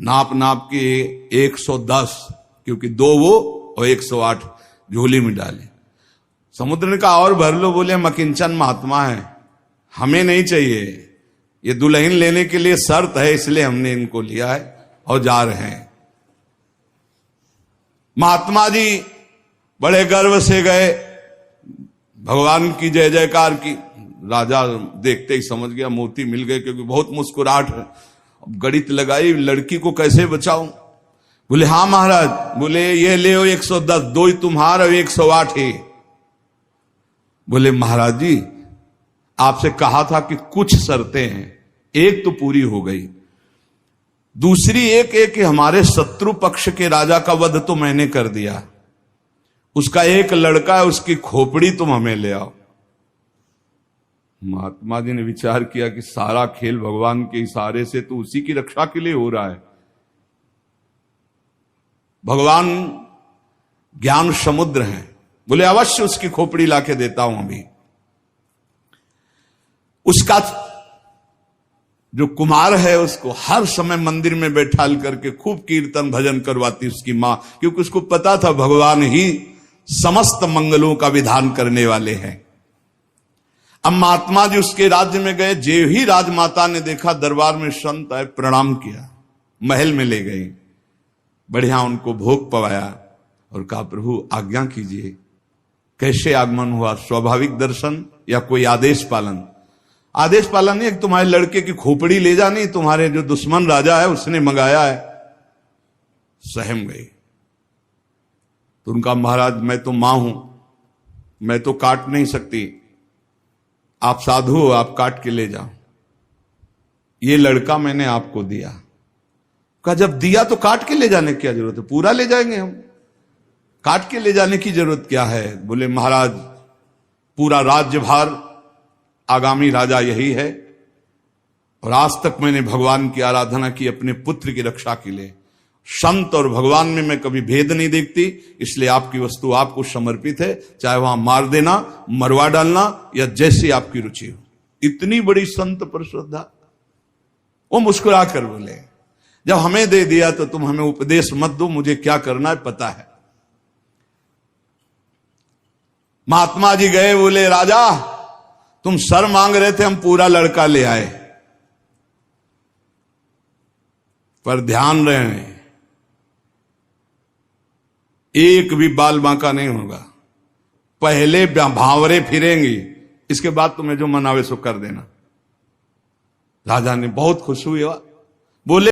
नाप नाप के 110, क्योंकि 2 वो और 108 झोली में डाले। समुद्र ने कहा और भर लो। बोले मकिंचन महात्मा है, हमें नहीं चाहिए, ये दुल्हन लेने के लिए शर्त है, इसलिए हमने इनको लिया है और जा रहे हैं। महात्मा जी बड़े गर्व से गए, भगवान की जय जयकार की। राजा देखते ही समझ गया मोती मिल गए, क्योंकि बहुत मुस्कुराहट है। गणित लगाई, लड़की को कैसे बचाऊं। बोले हाँ महाराज। बोले ये ले 110, 2 ही तुम्हारा और 108 है। बोले महाराज जी आपसे कहा था कि कुछ शर्तें हैं, एक तो पूरी हो गई, दूसरी एक है कि हमारे शत्रु पक्ष के राजा का वध तो मैंने कर दिया, उसका एक लड़का है, उसकी खोपड़ी तुम हमें ले आओ। महात्मा जी ने विचार किया कि सारा खेल भगवान के इशारे से तो उसी की रक्षा के लिए हो रहा है। भगवान ज्ञान समुद्र हैं। बोले अवश्य उसकी खोपड़ी लाके देता हूं अभी। उसका जो कुमार है उसको हर समय मंदिर में बैठाल करके खूब कीर्तन भजन करवाती उसकी मां, क्योंकि उसको पता था भगवान ही समस्त मंगलों का विधान करने वाले हैं। अब महात्मा जी उसके राज्य में गए। जे ही राजमाता ने देखा दरबार में संत आए, प्रणाम किया, महल में ले गई, बढ़िया उनको भोग पवाया और कहा प्रभु आज्ञा कीजिए, कैसे आगमन हुआ, स्वाभाविक दर्शन या कोई आदेश पालन? आदेश पालन नहीं, तुम्हारे लड़के की खोपड़ी ले जानी, तुम्हारे जो दुश्मन राजा है उसने मंगाया है। सहम गई। तो उनका महाराज मैं तो मां हूं, मैं तो काट नहीं सकती, आप साधु हो, आप काट के ले जाओ, ये लड़का मैंने आपको दिया। कहा जब दिया तो काट के ले जाने की क्या जरूरत है, पूरा ले जाएंगे हम, काट के ले जाने की जरूरत क्या है? बोले महाराज पूरा राज्यभार आगामी राजा यही है, और आज तक मैंने भगवान की आराधना की अपने पुत्र की रक्षा के लिए। संत और भगवान में मैं कभी भेद नहीं देखती, इसलिए आपकी वस्तु आपको समर्पित है, चाहे वहां मार देना, मरवा डालना या जैसी आपकी रुचि हो। इतनी बड़ी संत पर श्रद्धा। वो मुस्कुरा कर बोले जब हमें दे दिया तो तुम हमें उपदेश मत दो, मुझे क्या करना है पता है। महात्मा जी गए, बोले राजा तुम सर मांग रहे थे, हम पूरा लड़का ले आए, पर ध्यान रहे एक भी बाल बांका नहीं होगा, पहले भांवरे फिरेंगी, इसके बाद तुम्हें जो मनावे सो कर देना। राजा ने बहुत खुश हुआ। बोले